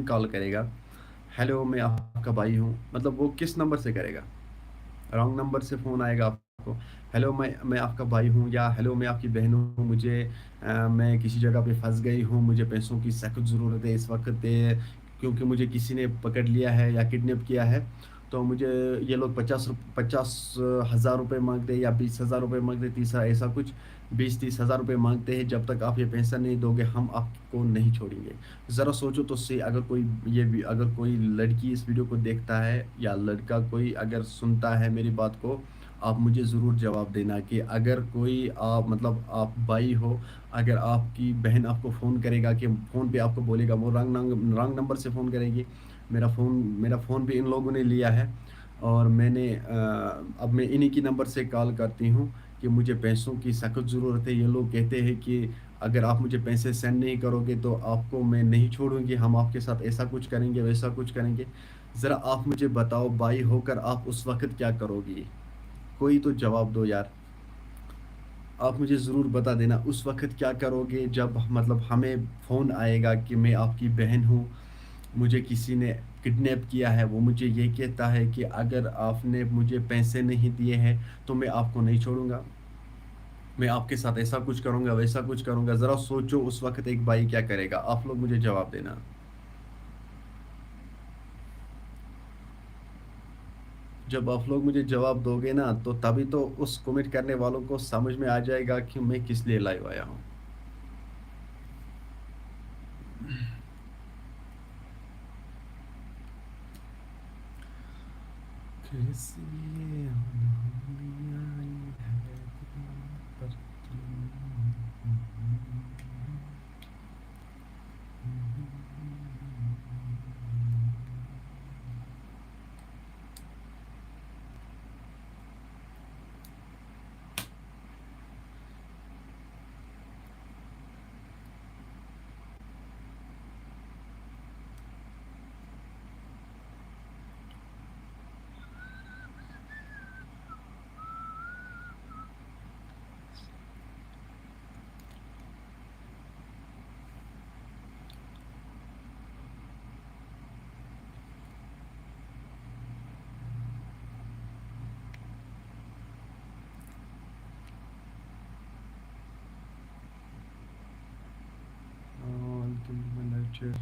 कॉल करेगा, हेलो मैं आपका भाई हूँ, मतलब वो किस नंबर से करेगा? रॉन्ग नंबर से फ़ोन आएगा आपको। हेलो मैं आपका भाई हूँ, या हेलो मैं आपकी बहन हूँ, मैं किसी जगह पे फँस गई हूँ, मुझे पैसों की सख्त ज़रूरत है इस वक़्त, क्योंकि मुझे किसी ने पकड़ लिया है या किडनैप किया है। तो मुझे ये लोग 50,000 रुपए माँगते हैं, या 20,000 रुपए माँगते हैं, तीसरा ऐसा कुछ 20-30,000 रुपए माँगते हैं। जब तक आप ये पैसा नहीं दोगे हम आपको नहीं छोड़ेंगे। ज़रा सोचो तो सही, अगर कोई लड़की इस वीडियो को देखता है, या लड़का कोई अगर सुनता है मेरी बात को, आप मुझे ज़रूर जवाब देना कि अगर कोई आप मतलब आप भाई हो, अगर आपकी बहन आपको फ़ोन करेगा, कि फ़ोन पे आपको बोलेगा, वो रॉन्ग नंबर से फ़ोन करेगी, मेरा फ़ोन भी इन लोगों ने लिया है, और अब मैं इन्हीं की नंबर से कॉल करती हूँ कि मुझे पैसों की सख्त ज़रूरत है। ये लोग कहते हैं कि अगर आप मुझे पैसे सेंड नहीं करोगे तो आपको मैं नहीं छोड़ूँगी, हम आपके साथ ऐसा कुछ करेंगे, वैसा कुछ करेंगे। ज़रा आप मुझे बताओ, भाई होकर आप उस वक़्त क्या करोगी? कोई तो जवाब दो यार। आप मुझे ज़रूर बता देना, उस वक़्त क्या करोगे जब मतलब हमें फ़ोन आएगा कि मैं आपकी बहन हूँ, मुझे किसी ने किडनैप किया है, वो मुझे ये कहता है कि अगर आपने मुझे पैसे नहीं दिए हैं तो मैं आपको नहीं छोड़ूँगा। मैं आपके साथ ऐसा कुछ करूँगा, वैसा कुछ करूँगा। ज़रा सोचो उस वक़्त एक भाई क्या करेगा? आप लोग मुझे जवाब देना। जब आप लोग मुझे जवाब दोगे ना, तो तभी तो उस कमेंट करने वालों को समझ में आ जाएगा कि मैं किस लिए लाइव आया हूँ। कैसी ये अनहोनी आई है पर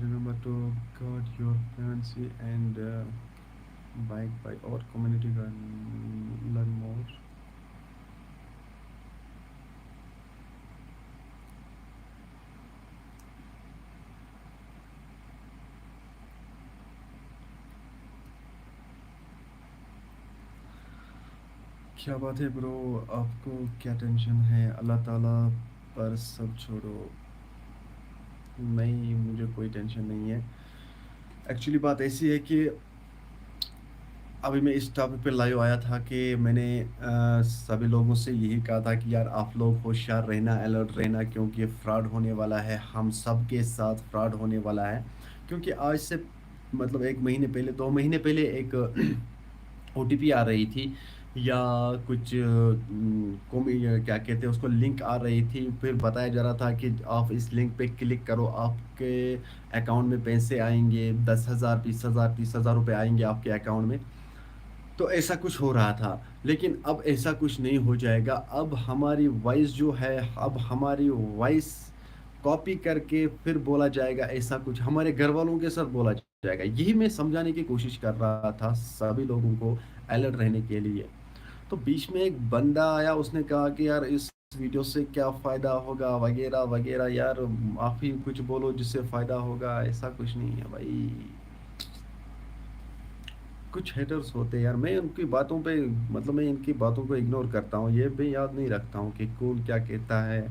remember to guard your fancy and bike by our community learn more. क्या बात है ब्रो, आपको क्या टेंशन है? अल्लाह ताला पर सब छोड़ो। नहीं, मुझे कोई टेंशन नहीं है। एक्चुअली बात ऐसी है कि अभी मैं इस टॉपिक पे लाइव आया था कि मैंने सभी लोगों से यही कहा था कि यार आप लोग होशियार रहना, अलर्ट रहना, क्योंकि फ्रॉड होने वाला है, हम सब के साथ फ्रॉड होने वाला है। क्योंकि आज से मतलब 1 महीने पहले, 2 महीने पहले एक ओटीपी आ रही थी, या कुछ क्या कहते हैं उसको, लिंक आ रही थी, फिर बताया जा रहा था कि आप इस लिंक पे क्लिक करो, आपके अकाउंट में पैसे आएँगे, 10,000, 20,000, 30,000 रुपए आएँगे आपके अकाउंट में। तो ऐसा कुछ हो रहा था, लेकिन अब ऐसा कुछ नहीं हो जाएगा। अब हमारी वॉइस जो है, अब हमारी वॉइस कॉपी करके फिर बोला जाएगा ऐसा कुछ, हमारे घर वालों के साथ बोला जाएगा। यही मैं समझाने की कोशिश कर रहा था सभी लोगों को अलर्ट रहने के लिए। तो बीच में एक बंदा आया, उसने कहा कि यार इस वीडियो से क्या फ़ायदा होगा वगैरह वगैरह। यार आप ही कुछ बोलो जिससे फ़ायदा होगा, ऐसा कुछ नहीं है भाई। कुछ हेटर्स होते हैं यार, मैं उनकी बातों पे मतलब मैं इनकी बातों को इग्नोर करता हूँ, ये भी याद नहीं रखता हूँ कि कौन क्या कहता है।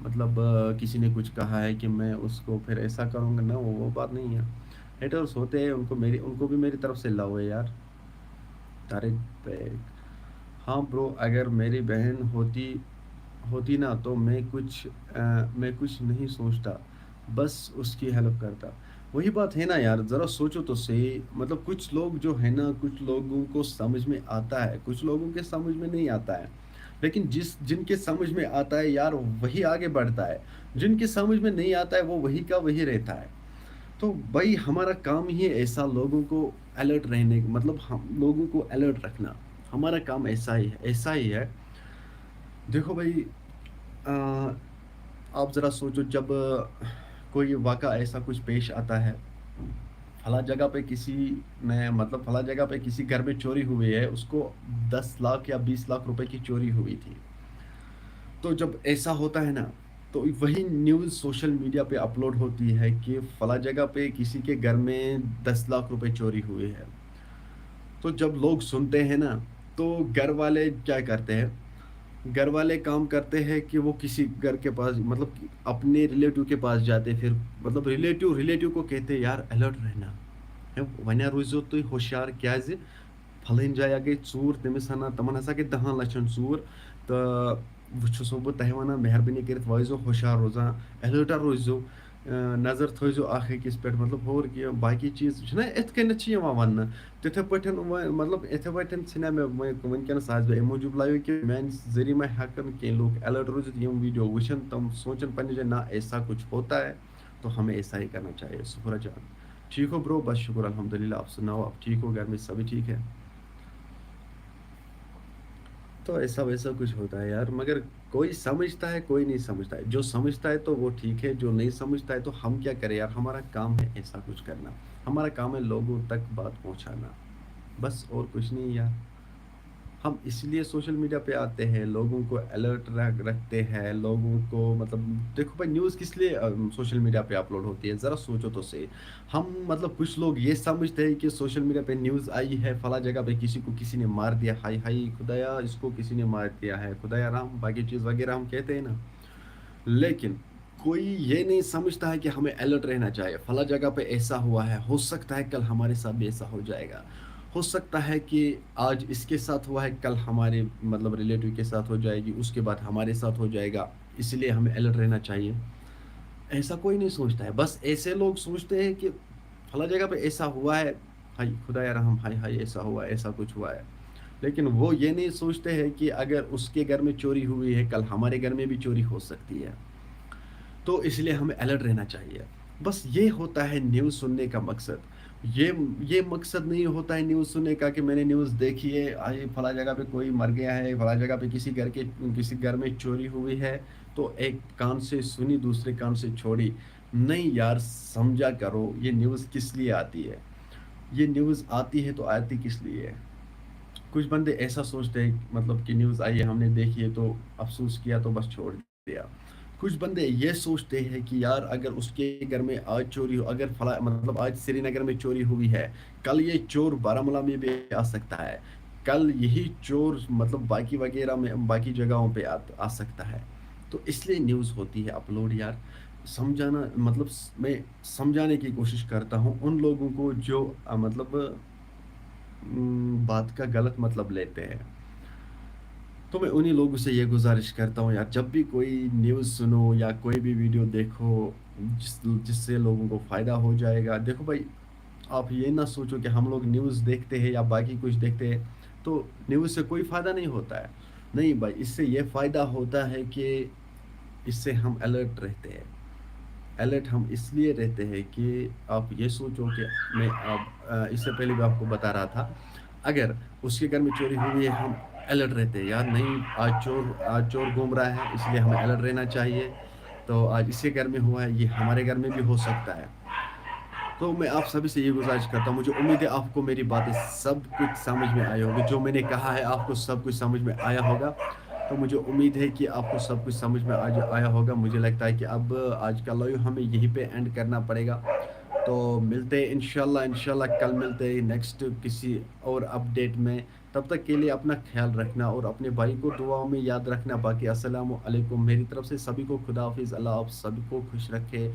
मतलब किसी ने कुछ कहा है कि मैं उसको फिर ऐसा करूँगा ना, वो बात नहीं है। हेटर्स होते हैं, उनको भी मेरी तरफ से लव है यार। तारे पे। हाँ ब्रो, अगर मेरी बहन होती होती ना तो मैं कुछ नहीं सोचता, बस उसकी हेल्प करता। वही बात है ना यार, ज़रा सोचो तो सही। मतलब कुछ लोग जो है ना, कुछ लोगों को समझ में आता है, कुछ लोगों के समझ में नहीं आता है। लेकिन जिनके समझ में आता है यार, वही आगे बढ़ता है। जिनके समझ में नहीं आता है वो वही का वही रहता है। तो भाई हमारा काम ही है ऐसा, लोगों को अलर्ट रहने, मतलब हम लोगों को अलर्ट रखना। हमारा काम ऐसा ही है। देखो भाई, अ, आप ज़रा सोचो, जब कोई वाक़ा ऐसा कुछ पेश आता है, फला जगह पे किसी ने, मतलब फला जगह पे किसी घर में चोरी हुई है, उसको 10 लाख या 20 लाख रुपए की चोरी हुई थी। तो जब ऐसा होता है ना, तो वही न्यूज़ सोशल मीडिया पे अपलोड होती है कि फला जगह पे किसी के घर में 10 लाख रुपए चोरी हुए हैं। तो जब लोग सुनते हैं ना, तो घर वाले क्या करते हैं, घर वाले काम करते हैं कि वो किसी घर के पास, मतलब कि अपने रिलेटिव के पास जाते, फिर मतलब रिलेटिव रिलेटिव को कहते हैं यार अलर्ट रहना है, वनिया रोजो तुम होशियार क्या फलन जाए गई चूर, तमिस हना तमन हसा गई 10 लाख चूर। तो वो बह तह वन मेहरबानी कर वजो होशियार रोजान, अलर्टा रोजो, नज़र थो अख अकिस पे, मतलब होर कि बाकी चीज़ इत कन वन तिथे पे, मतलब इथे पे छा मे वनकस आज बह मूजूब लाइव कि मान जरिए में हेकन कह लोग अलर्ट रोजित वीडियो वुचन, तम सोचन पे जाए ना ऐसा कुछ होता है, तो हमें ऐसा ही करना चाहिए। सुफरा जान ठीक हो ब्रो? बस शुक्र अल्हम्दुलिल्लाह, आप सुनाओ, आप ठीक हो? घर में सभी ठीक है? तो ऐसा वैसा कुछ होता है यार, मगर कोई समझता है कोई नहीं समझता है। जो समझता है तो वो ठीक है, जो नहीं समझता है तो हम क्या करें यार, हमारा काम है ऐसा कुछ करना। हमारा काम है लोगों तक बात पहुंचाना, बस और कुछ नहीं यार। हम इसलिए सोशल मीडिया पे आते हैं, लोगों को अलर्ट रखते हैं, लोगों को, मतलब देखो भाई, न्यूज़ किस लिए सोशल मीडिया पे अपलोड होती है, ज़रा सोचो तो सही। हम, मतलब कुछ लोग ये समझते हैं कि सोशल मीडिया पे न्यूज़ आई है फला जगह पे किसी को किसी ने मार दिया, हाय हाय खुदाया इसको किसी ने मार दिया है, खुदाया राम, बाकी चीज़ वगैरह हम कहते हैं ना। लेकिन कोई ये नहीं समझता है कि हमें अलर्ट रहना चाहिए। फला जगह पे ऐसा हुआ है, हो सकता है कल हमारे साथ भी ऐसा हो जाएगा। हो सकता है कि आज इसके साथ हुआ है, कल हमारे, मतलब रिलेटिव के साथ हो जाएगी, उसके बाद हमारे साथ हो जाएगा। इसलिए हमें अलर्ट रहना चाहिए। ऐसा कोई नहीं सोचता है, बस ऐसे लोग सोचते हैं कि फला जगह पे ऐसा हुआ है, हाय खुदा यार हम, हाय हाय ऐसा हुआ, ऐसा कुछ हुआ है। लेकिन वो ये नहीं सोचते हैं कि अगर उसके घर में चोरी हुई है, कल हमारे घर में भी चोरी हो सकती है। तो इसलिए हमें अलर्ट रहना चाहिए। बस ये होता है न्यूज़ सुनने का मकसद। ये ये मकसद नहीं होता है न्यूज़ सुनने का कि मैंने न्यूज़ देखी है, आज फला जगह पे कोई मर गया है, फला जगह पे किसी घर में चोरी हुई है, तो एक कान से सुनी दूसरे कान से छोड़ी। नहीं यार, समझा करो ये न्यूज़ किस लिए आती है। ये न्यूज़ आती है तो आती किस लिए है। कुछ बंदे ऐसा सोचते हैं, मतलब कि न्यूज़ आई है हमने देखी है तो अफसोस किया तो बस छोड़ दिया। कुछ बंदे ये सोचते हैं कि यार अगर उसके घर में आज चोरी हो, अगर फला, मतलब आज श्रीनगर में चोरी हुई है, कल ये चोर बारामूला में भी आ सकता है, कल यही चोर मतलब बाकी वगैरह में बाकी जगहों पे आ सकता है। तो इसलिए न्यूज़ होती है अपलोड यार। समझाना, मतलब मैं समझाने की कोशिश करता हूँ उन लोगों को जो मतलब बात का गलत मतलब लेते हैं। तो मैं उन्हीं लोगों से ये गुजारिश करता हूँ यार, जब भी कोई न्यूज़ सुनो या कोई भी वीडियो देखो जिससे लोगों को फ़ायदा हो जाएगा। देखो भाई, आप ये ना सोचो कि हम लोग न्यूज़ देखते हैं या बाकी कुछ देखते हैं तो न्यूज़ से कोई फ़ायदा नहीं होता है। नहीं भाई, इससे ये फ़ायदा होता है कि इससे हम अलर्ट रहते हैं। अलर्ट हम इसलिए रहते हैं कि आप ये सोचो कि मैं अब इससे पहले भी आपको बता रहा था, अगर उसके घर में चोरी हुई है, हम अलर्ट रहते हैं यार, नहीं आज चोर घूम रहा है, इसलिए हमें अलर्ट रहना चाहिए। تو آج اس کے گھر میں ہوا ہے، یہ ہمارے گھر میں بھی ہو سکتا ہے۔ تو میں آپ سبھی سے یہ گزارش کرتا ہوں، مجھے امید ہے آپ کو میری باتیں سب کچھ سمجھ میں آئی ہوگی، جو میں نے کہا ہے آپ کو سب کچھ سمجھ میں آیا ہوگا۔ تو مجھے امید ہے کہ آپ کو سب کچھ سمجھ میں آیا ہوگا۔ مجھے لگتا ہے کہ اب آج کا لائیو ہمیں یہیں پہ اینڈ کرنا پڑے گا۔ تو ملتے ہیں انشاءاللہ کل ملتے ہیں نیکسٹ کسی اور اپڈیٹ میں۔ تب تک کے لیے اپنا خیال رکھنا اور اپنے بھائی کو دعاؤں میں یاد رکھنا۔ باقی السلام علیکم، میری طرف سے سبھی کو خدا حافظ۔ اللہ آپ سبھی کو خوش رکھے،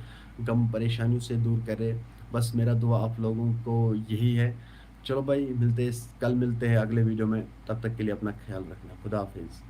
غم پریشانیوں سے دور کرے، بس میرا دعا آپ لوگوں کو یہی ہے۔ چلو بھائی، کل ملتے ہیں اگلے ویڈیو میں، تب تک کے لیے اپنا خیال رکھنا، خدا حافظ۔